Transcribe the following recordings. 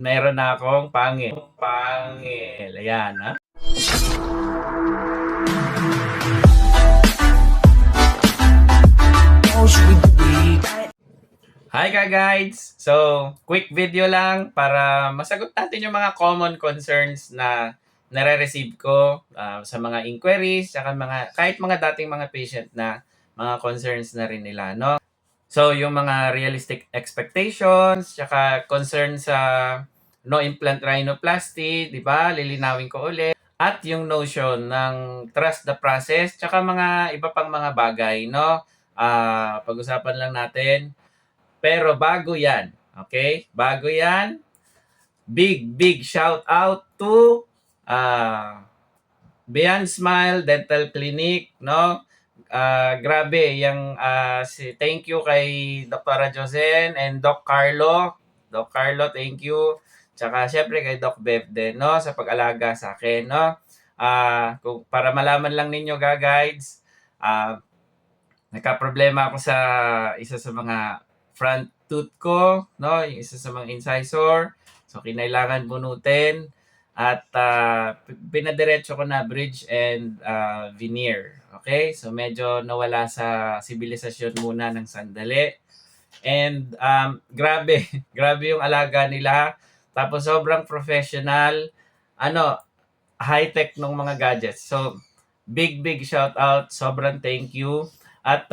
Meron na akong pangil. Pangil. Ayan, ha? Hi ka guys! So, quick video lang para masagot natin yung mga common concerns na nare-receive ko sa mga inquiries, saka kahit mga dating mga patient na mga concerns na rin nila, no? So, yung mga realistic expectations, saka concern sa no implant rhinoplasty, di ba? Lilinawin ko ulit. At yung notion ng trust the process, saka mga iba pang mga bagay, no? Pag-usapan lang natin. Pero bago yan, okay? Bago yan, big shout out to Beyond Smile Dental Clinic, no? Grabe, thank you kay Dr. Josen and Doc Carlo. Doc Carlo, thank you. Tsaka syempre kay Doc Bev din, no? Sa pag-alaga sa akin, no? Kung para malaman lang ninyo, guys, nagka-problema ako sa isa sa mga front tooth ko, no? Yung isa sa mga incisor. So, kinailangan bunutin. At pinadiretso ko na bridge and veneer. Okay? So, medyo nawala sa sibilisasyon muna ng sandali. And grabe. Grabe yung alaga nila. Tapos, sobrang professional. High-tech ng mga gadgets. So, big shout out. Sobrang thank you. At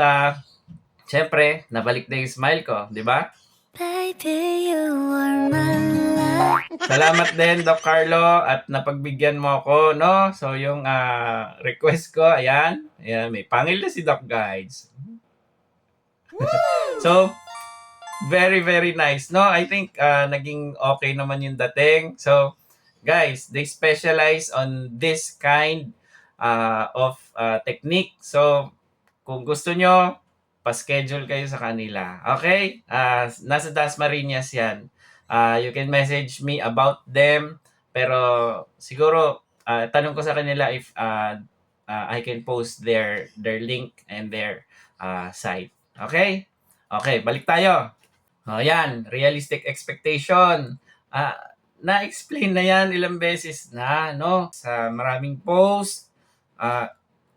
syempre, nabalik na yung smile ko, di ba? Baby, you are my life. Salamat din, Doc Carlo, at napagbigyan mo ako, no? So, yung request ko, ayan. Ayan, may pangil na si Doc, guys. So, very nice, no? I think naging okay naman yung dating. So, guys, they specialize on this kind of technique. So, kung gusto nyo, pa-schedule kayo sa kanila. Okay? Nasa Dasmariñas yan. You can message me about them. Pero siguro, tanong ko sa kanila if I can post their link and their site. Okay? Okay, balik tayo. Yan, realistic expectation. Na-explain na yan ilang beses na, no? Sa maraming post,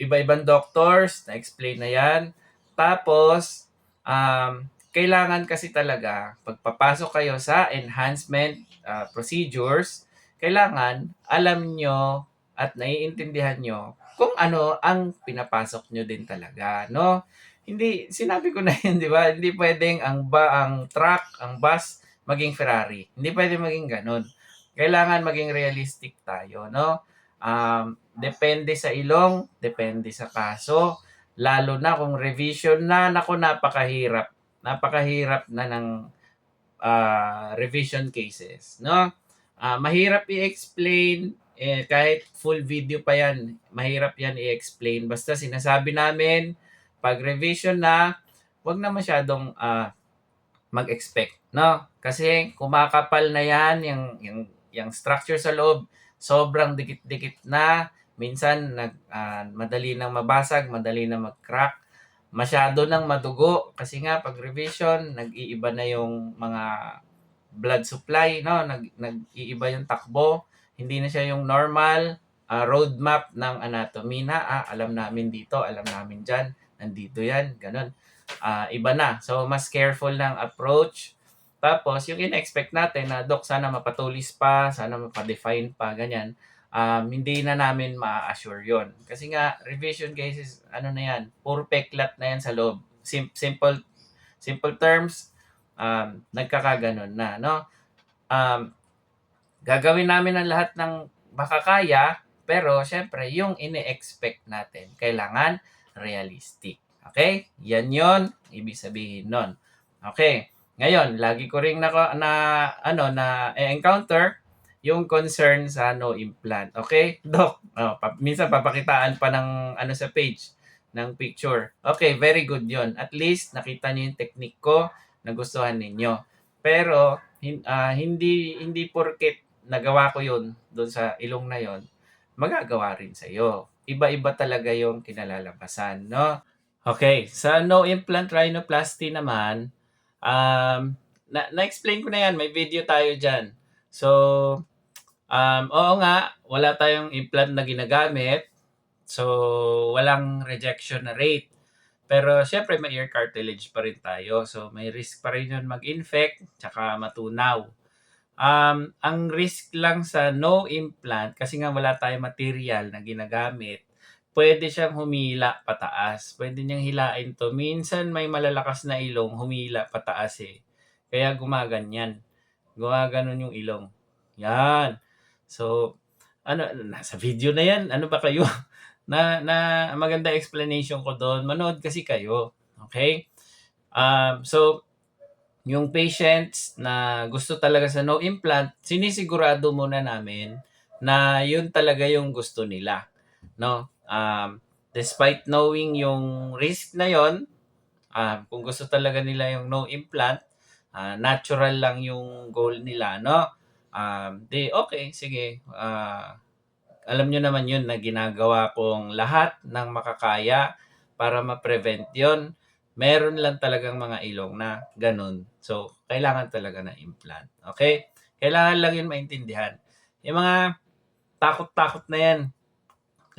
iba-ibang doctors, na-explain na yan. Tapos, kailangan kasi talaga, pagpapasok kayo sa enhancement procedures, kailangan alam nyo at naiintindihan nyo kung ano ang pinapasok nyo din talaga, no? Hindi, sinabi ko na yun, di ba? Hindi pwedeng ang truck, ang bus, maging Ferrari. Hindi pwedeng maging ganun. Kailangan maging realistic tayo, no? Depende sa ilong, depende sa kaso, lalo na kung revision na, naku, napakahirap. Napakahirap na ng revision cases, no? Mahirap i-explain, kahit full video pa yan, mahirap yan i-explain. Basta sinasabi namin, pag revision na, wag na masyadong mag-expect, no? Kasi kumakapal na yan, yung structure sa loob, sobrang dikit-dikit na, minsan madali nang mabasag, madali nang mag-crack, masyado nang madugo kasi nga pag revision, nag-iiba na yung mga blood supply, no? Nag-iiba yung takbo, hindi na siya yung normal roadmap ng anatomy na alam namin dito, alam namin diyan, nandito yan, ganun. Iba na. So, mas careful ng approach. Tapos, yung in-expect natin na, Dok, sana mapatulis pa, sana mapadefine pa, ganyan. Hindi na namin ma-assure yon. Kasi nga, revision cases, ano na yan, puro peklat na yan sa loob. Simple terms, nagkakaganon na, no? Gagawin namin ang lahat ng makakaya, pero syempre, yung ini-expect natin, kailangan realistic. Okay? Yan yon, ibig sabihin nun. Okay. Ngayon, lagi ko ring encounter yung concern sa no implant. Okay? Doc, minsan papakitaan pa ng sa page ng picture. Okay, very good yon. At least nakita niyo yung technique ko, nagustuhan ninyo. Pero hindi porket nagawa ko yun doon sa ilong na yon, magagawa rin sa iyo. Iba-iba talaga yung kinalalabasan, no? Okay, sa no implant rhinoplasty naman, na-explain ko na yan, may video tayo dyan. So, oo nga, wala tayong implant na ginagamit. So, walang rejection na rate. Pero syempre may ear cartilage pa rin tayo. So, may risk pa rin yun mag-infect tsaka matunaw. Ang risk lang sa no implant, kasi nga wala tayong material na ginagamit, pwede siyang humila pataas. Pwede niyang hilain 'to. Minsan may malalakas na ilong, humila pataas, eh. Kaya gumaganyan. Gumaganon yung ilong. Yan. So, ano, nasa video na yan. Ano ba kayo? Na maganda explanation ko doon. Manood kasi kayo. Okay? So, yung patients na gusto talaga sa no implant, sinisigurado muna namin na yun talaga yung gusto nila, no? Despite knowing yung risk na yon, kung gusto talaga nila yung no implant, natural lang yung goal nila, no? Okay, sige. Alam nyo naman yun na ginagawa kong lahat ng makakaya para ma-prevent yon. Meron lang talagang mga ilong na ganun. So, kailangan talaga na implant. Okay? Kailangan lang yun maintindihan. Yung mga takot-takot na yan,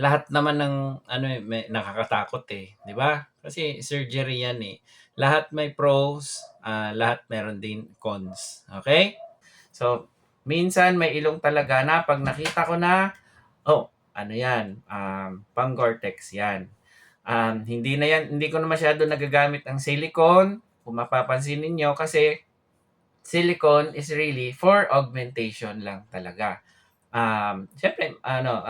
lahat naman ng ano may nakakatakot eh, 'di ba? Kasi surgery 'yan eh. Lahat may pros, lahat meron din cons. Okay? So, minsan may ilong talaga na pag nakita ko na, oh, ano 'yan, pang Gore-Tex 'yan. Hindi ko na masyado nagagamit ang silicone, kung mapapansin ninyo, kasi silicone is really for augmentation lang talaga. Siyempre ano,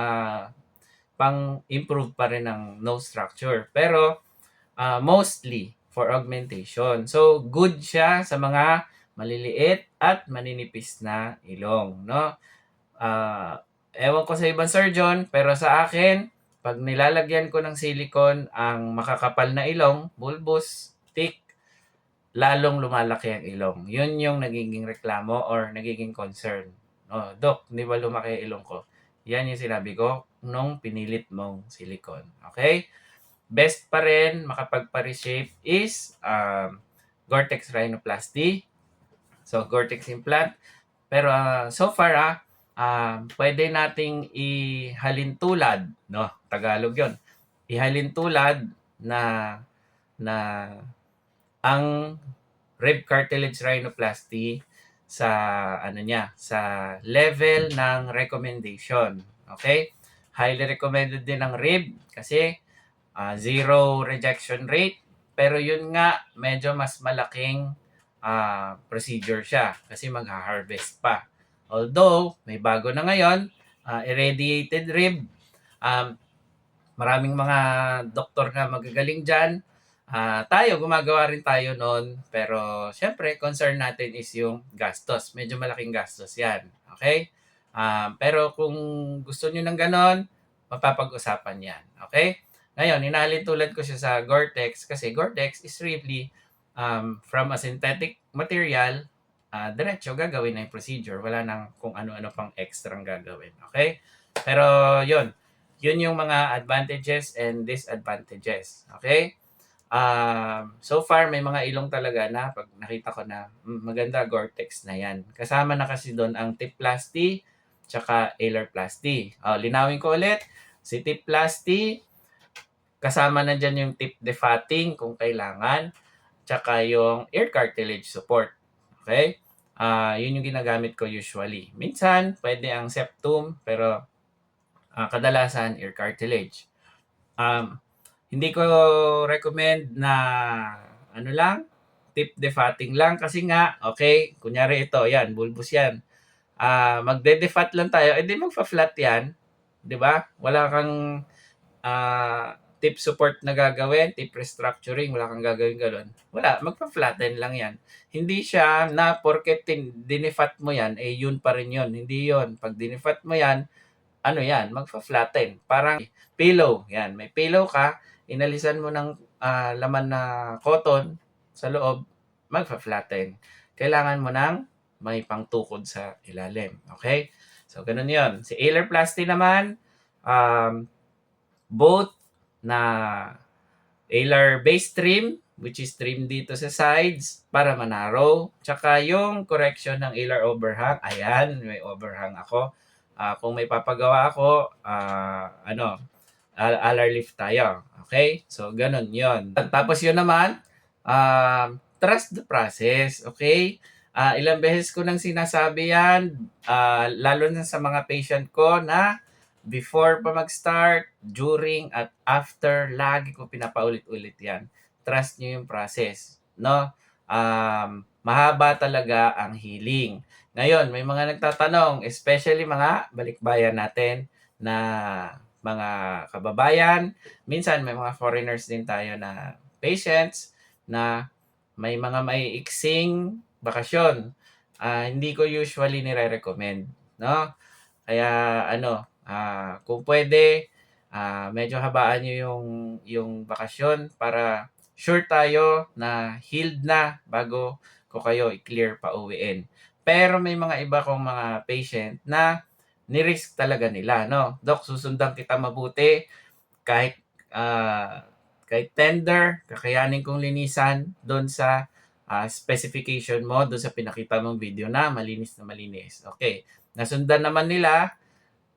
pang-improve pa rin ng nose structure. Pero mostly for augmentation. So, good siya sa mga maliliit at maninipis na ilong, no? Ewan ko sa ibang surgeon, pero sa akin, pag nilalagyan ko ng silicone ang makakapal na ilong, bulbous, thick, lalong lumalaki ang ilong. Yun yung nagiging reklamo or nagiging concern. Oh, Dok, di ba lumaki ang ilong ko? Yan yung sinabi ko nung pinilit mong silicone. Okay? Best pa rin makapagpa-reshape is Gore-Tex Rhinoplasty. So, Gore-Tex implant. Pero so far, pwede nating ihalin tulad, no? Tagalog yon. Ihalin tulad na na ang rib cartilage rhinoplasty sa ano niya, sa level ng recommendation. Okay? Highly recommended din ang rib kasi zero rejection rate, pero yun nga medyo mas malaking procedure siya kasi magha-harvest pa. Although may bago na ngayon, irradiated rib, um, maraming mga doktor na magagaling dyan. Tayo, gumagawa rin tayo noon. Pero, syempre, concern natin is yung gastos. Medyo malaking gastos yan. Okay? Pero kung gusto nyo ng ganon, mapapag-usapan yan. Okay? Ngayon, inalin tulad ko siya sa Gore-Tex kasi Gore-Tex is really from a synthetic material, diretso gagawin na yung procedure. Wala nang kung ano-ano pang extrang gagawin. Okay? Pero, yun yung mga advantages and disadvantages. Okay? So far, may mga ilong talaga na pag nakita ko na maganda, Gore-Tex na yan. Kasama na kasi doon ang Tiplasty tsaka Ailerplasty. Linawin ko ulit, si Tiplasty, kasama na dyan yung tip defatting kung kailangan, tsaka yung ear cartilage support. Okay? Yun yung ginagamit ko usually. Minsan, pwede ang septum, pero kadalasan ear cartilage. Hindi ko recommend na ano lang, tip defatting lang kasi nga, okay, kunyari ito, yan, bulbous yan. Magde-defat lang tayo, edi magfa-flat yan, 'di ba? Wala kang tip support na gagawin, tip restructuring, wala kang gagawin gano'n. Wala, magpa-flatten lang yan. Hindi siya na porket dinefat mo yan, eh yun pa rin yun. Hindi yun. Pag dinefat mo yan, ano yan, magfa-flatten. Parang pillow. Yan, may pillow ka, inalisan mo ng laman na cotton sa loob, magfa-flatten. Kailangan mo ng may pangtukod sa ilalim. Okay? So, ganun yon. Si Ailerplasty naman, both na Ailer base trim, which is trim dito sa sides para manarrow. Tsaka yung correction ng ilar overhang. Ayan, may overhang ako. Kung may papagawa ako, alar lift tayo. Okay? So, ganun yon. Tapos yun naman, trust the process. Okay? Ilang beses ko nang sinasabi yan, lalo na sa mga patient ko na before pa mag-start, during, at after, lagi ko pinapaulit-ulit yan. Trust nyo yung process. No? Mahaba talaga ang healing. Ngayon, may mga nagtatanong, especially mga balikbayan natin na mga kababayan. Minsan, may mga foreigners din tayo na patients na may mga maiiksing bakasyon. Hindi ko usually nire-recommend. No? Kaya kung pwede, medyo habaan nyo yung bakasyon para sure tayo na healed na bago ko kayo i-clear pa uwiin. Pero may mga iba kong mga patient na ni-risk talaga nila, no? Dok, susundan kita mabuti kahit kahit tender, kakayanin kong linisan doon sa specification mo, doon sa pinakita mong video na malinis na malinis. Okay. Nasundan naman nila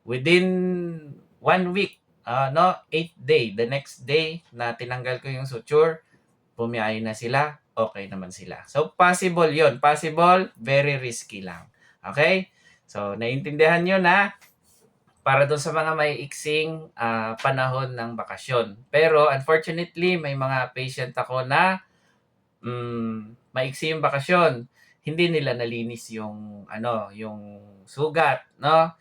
within 1 week, 8th day, the next day na tinanggal ko yung suture, pumiyain na sila, okay naman sila. So, possible yon. Possible, very risky lang. Okay? So, naiintindihan nyo na para doon sa mga may iksing panahon ng bakasyon. Pero, unfortunately, may mga patient ako na maiksi yung bakasyon. Hindi nila nalinis yung, yung sugat, no?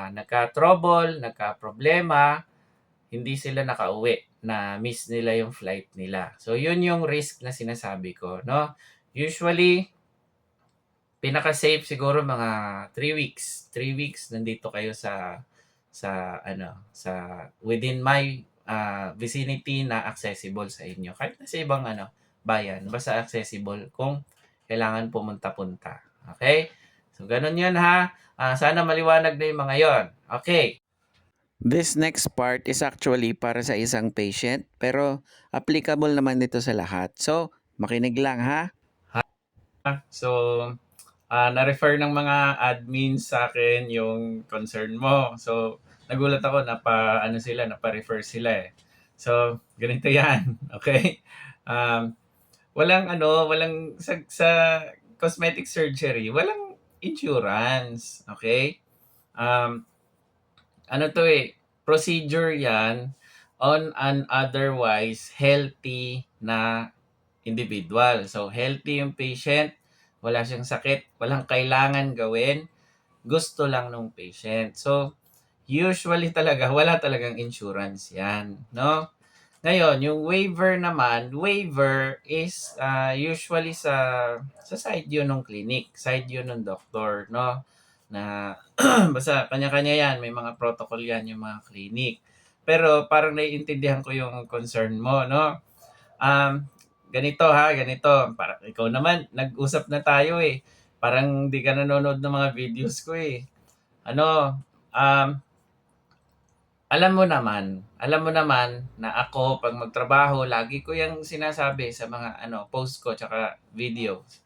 Nagka-trouble, nagka-problema, hindi sila nakauwi, na miss nila yung flight nila. So, yun yung risk na sinasabi ko, no? Usually, pinaka-safe siguro mga 3 weeks. 3 weeks nandito kayo sa within my vicinity na accessible sa inyo. Kahit na sa ibang bayan, basta accessible kung kailangan pumunta-punta. Okay? So, ganun yun ha. Sana maliwanag na yung mga yon. Okay. This next part is actually para sa isang patient pero applicable naman dito sa lahat. So, makinig lang ha. So, na-refer ng mga admins sa akin yung concern mo. So, nagulat ako napa-refer sila eh. So, ganito yan. Okay? Walang sa cosmetic surgery, walang insurance. Okay? Procedure yan on an otherwise healthy na individual. So, healthy yung patient, wala siyang sakit, walang kailangan gawin, gusto lang nung patient. So, usually talaga, wala talagang insurance yan, no? Ngayon, yung waiver naman, waiver is usually sa side yun ng clinic, side yun ng doctor, no? Na basta kanya-kanya yan, may mga protocol yan yung mga clinic. Pero parang naiintindihan ko yung concern mo, no? Ganito. Para ikaw naman, nag-usap na tayo eh. Parang di ka nanonood ng mga videos ko eh. Alam mo naman na ako pag magtrabaho, lagi ko yung sinasabi sa mga post ko tsaka videos.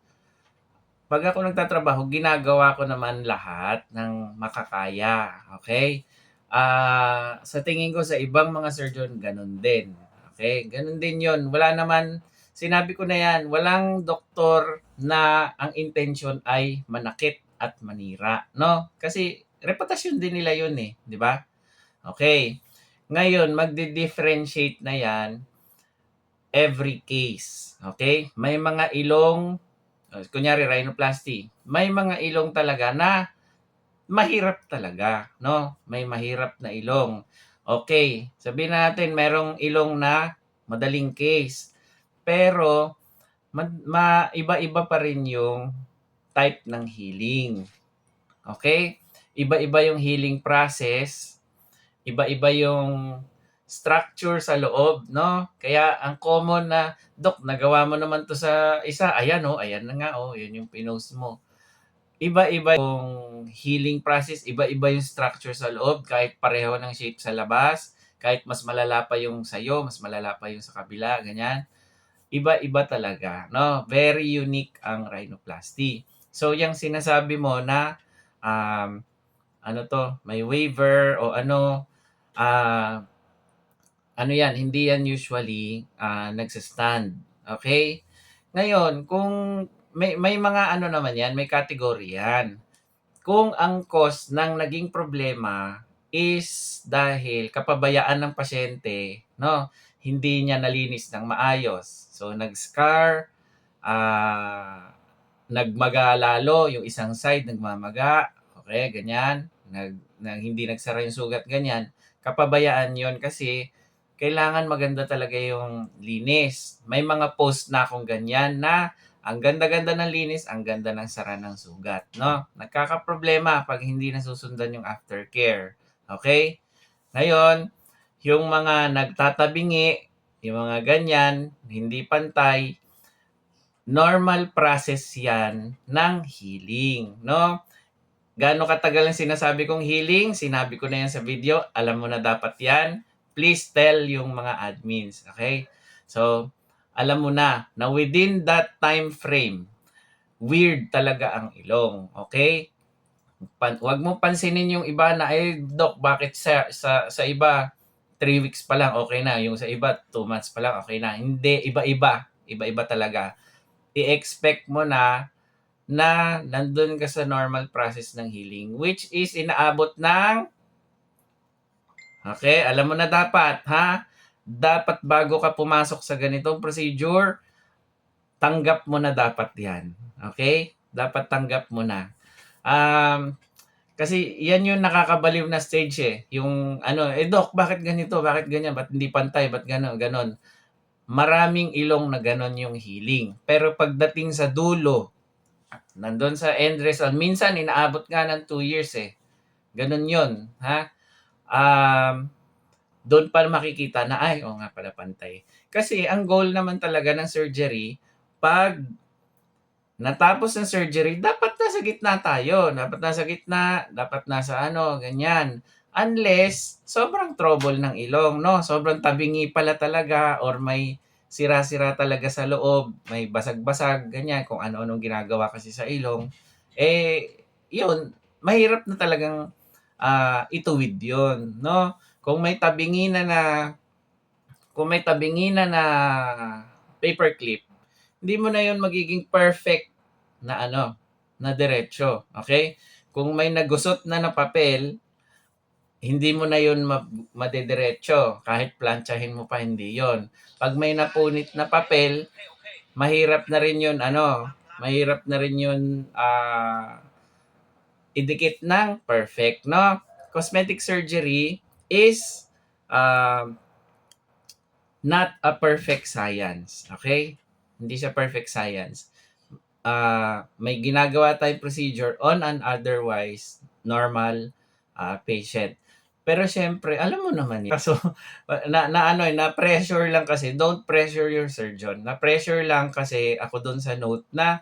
Pag ako nagtatrabaho, ginagawa ko naman lahat ng makakaya. Okay? Sa tingin ko sa ibang mga surgeon, ganun din. Okay? Ganun din yon. Wala naman, sinabi ko na yan, walang doktor na ang intention ay manakit at manira. No? Kasi reputasyon din nila yun eh. Di ba? Okay. Ngayon, magdi-differentiate na yan every case. Okay? May mga ilong, kunyari rhinoplasty, may mga ilong talaga na mahirap talaga, no? May mahirap na ilong. Okay, sabihin natin merong ilong na madaling case. Pero iba-iba pa rin yung type ng healing. Okay? Iba-iba yung healing process, iba-iba yung structure sa loob, no? Kaya ang common na, Dok, nagawa mo naman to sa isa, ayan na nga yun yung pinost mo. Iba-iba yung healing process, iba-iba yung structure sa loob, kahit pareho ng shape sa labas, kahit mas malala pa yung sa'yo, mas malala pa yung sa kabila, ganyan. iba-iba talaga, no? Very unique ang rhinoplasty. So, yung sinasabi mo na um, ano to, may waiver o ah, ano yan, hindi yan usually nagsa-stand. Okay? Ngayon, kung may mga ano naman yan, may category yan. Kung ang cause ng naging problema is dahil kapabayaan ng pasyente, no? Hindi niya nalinis ng maayos. So, nag-scar, ah, nagmaga lalo, yung isang side nagmamaga, okay, ganyan, hindi nagsara yung sugat, ganyan. Kapabayaan yon kasi kailangan maganda talaga yung linis. May mga post na akong ganyan na ang ganda-ganda ng linis, ang ganda ng sara ng sugat, no? Nagkakaproblema pag hindi nasusundan yung aftercare. Okay? Ngayon, yung mga nagtatabingi, yung mga ganyan, hindi pantay, normal process yan ng healing, no? Gaano katagal ang sinasabi kong healing? Sinabi ko na yan sa video. Alam mo na dapat yan. Please tell yung mga admins, okay? So, alam mo na within that time frame, weird talaga ang ilong, okay? Wag mo pansinin yung iba na, doc, bakit sa iba 3 weeks pa lang okay na, yung sa iba 2 months pa lang okay na. Hindi, iba-iba talaga. I-expect mo na nandun ka sa normal process ng healing, which is inaabot ng, okay, alam mo na dapat, ha? Dapat bago ka pumasok sa ganitong procedure, tanggap mo na dapat yan. Okay? Dapat tanggap mo na. Kasi yan yung nakakabaliw na stage eh. Yung doc, bakit ganito? Bakit ganyan? Ba't hindi pantay? Ba't gano'n? Ganon. Maraming ilong na ganon yung healing. Pero pagdating sa dulo, nandun sa end result, minsan inaabot nga ng 2 years eh. Ganon yun. Ha? Doon pa makikita na, oo nga pala pantay. Kasi ang goal naman talaga ng surgery, pag natapos ng surgery, dapat nasa gitna tayo. Dapat nasa gitna, dapat nasa ganyan. Unless, sobrang trouble ng ilong, no? Sobrang tabingi pala talaga or may sira-sira talaga sa loob, may basag-basag, ganyan, kung ano-anong ginagawa kasi sa ilong. Yun, mahirap na talagang ituwid yun, no? Kung may tabingi na paperclip, hindi mo na yun magiging perfect na na diretso. Okay? Kung may nagusot na papel, hindi mo na yun madediretso. Kahit planchahin mo pa, hindi yon. Pag may napunit na papel, mahirap na rin yun, mahirap na rin yun idikit ng perfect, no? Cosmetic surgery is not a perfect science. Okay? Hindi siya perfect science. May ginagawa tayong procedure on an otherwise normal patient. Pero syempre, alam mo naman yun. So, na pressure lang kasi, don't pressure your surgeon. Na pressure lang kasi ako doon sa note na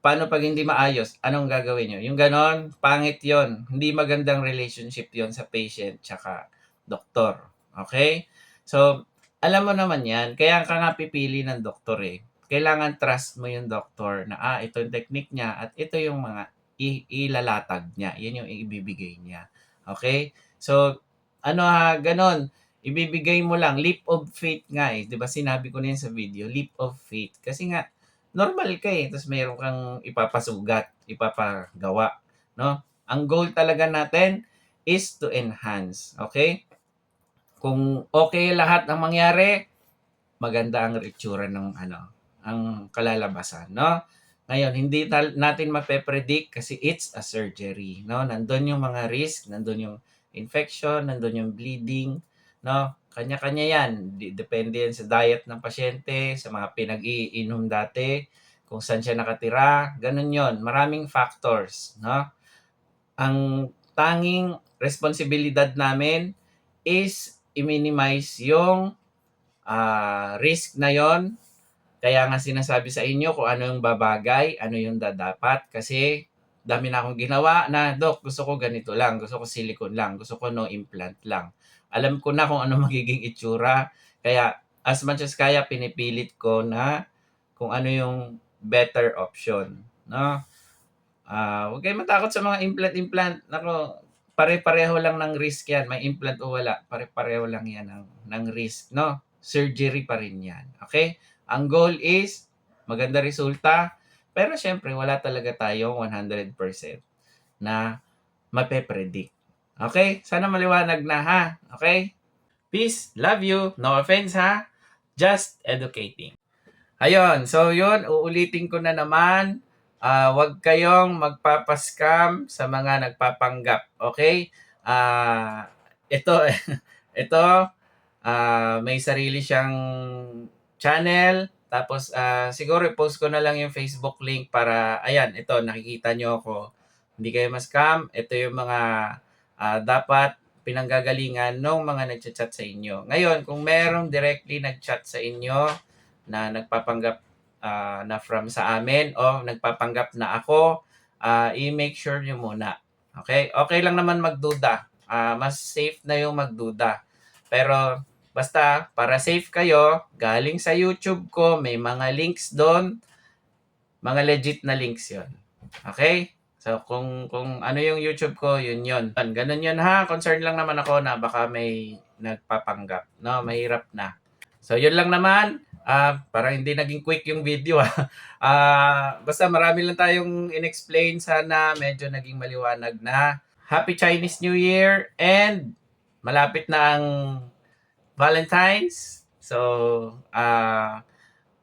paano pag hindi maayos, anong gagawin nyo? Yung ganon, pangit yon. Hindi magandang relationship yon sa patient tsaka doktor. Okay? So, alam mo naman yan. Kaya ka nga pipili ng doktor eh. Kailangan trust mo yung doktor na ito yung technique niya at ito yung mga ilalatag niya. Yan yung ibibigay niya. Okay? So, ganon. Ibibigay mo lang. Leap of faith nga eh. 'Di ba sinabi ko na yan sa video. Leap of faith. Kasi nga, normal ka eh. Tapos mayroon kang ipapasugat, ipapagawa. No? Ang goal talaga natin is to enhance. Okay? Kung okay lahat ng mangyari, maganda ang itsura ng ang kalalabasan, no? Ngayon, hindi natin mape-predict kasi it's a surgery, no? Nandun yung mga risk, nandun yung infection, nandun yung bleeding, no? Kanya-kanya yan. Depende yan sa diet ng pasyente, sa mga pinag-iinom dati, kung saan siya nakatira, ganun yon. Maraming factors, no? Ang tanging responsibilidad namin is i-minimize yung risk na yon. Kaya nga sinasabi sa inyo kung ano yung babagay, ano yung dadapat. Kasi dami na akong ginawa na, Doc, gusto ko ganito lang, gusto ko silicone lang, gusto ko no implant lang. Alam ko na kung ano magiging itsura. Kaya as much as kaya, pinipilit ko na kung ano yung better option, no? Huwag kayong matakot sa mga implant. Nako, pare-pareho lang ng risk yan. May implant o wala, pare-pareho lang yan ng risk, no? Surgery pa rin yan. Okay? Ang goal is maganda resulta, pero syempre wala talaga tayong 100% na mape-predict. Okay? Sana maliwanag na ha. Okay? Peace, love you, no offense ha. Just educating. Ayun, so yun, uulitin ko na naman. Huwag kayong magpapascam sa mga nagpapanggap. Okay? Ito, ito, may sarili siyang channel. Tapos, siguro i-post ko na lang yung Facebook link para, ayan, ito, nakikita nyo ako. Hindi kayo ma-scam. Ito yung mga dapat pinanggagalingan ng mga nag-chat sa inyo. Ngayon, kung merong directly nag-chat sa inyo na nagpapanggap na from sa amin o nagpapanggap na ako, i-make sure nyo muna. Okay? Okay lang naman magduda. Mas safe na yung magduda. Pero basta para safe kayo, galing sa YouTube ko, may mga links doon. Mga legit na links yon. Okay? So kung ano yung YouTube ko, yun. Ganun yun ha. Concern lang naman ako na baka may nagpapanggap. No, mahirap na. So yun lang naman. Parang hindi naging quick yung video. Basta marami lang tayong in-explain. Sana medyo naging maliwanag na. Happy Chinese New Year and malapit na ang Valentine's. So,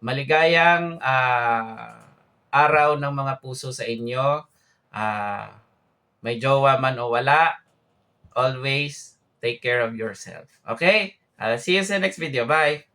maligayang araw ng mga puso sa inyo. May jowa man o wala, always take care of yourself. Okay? See you sa next video. Bye!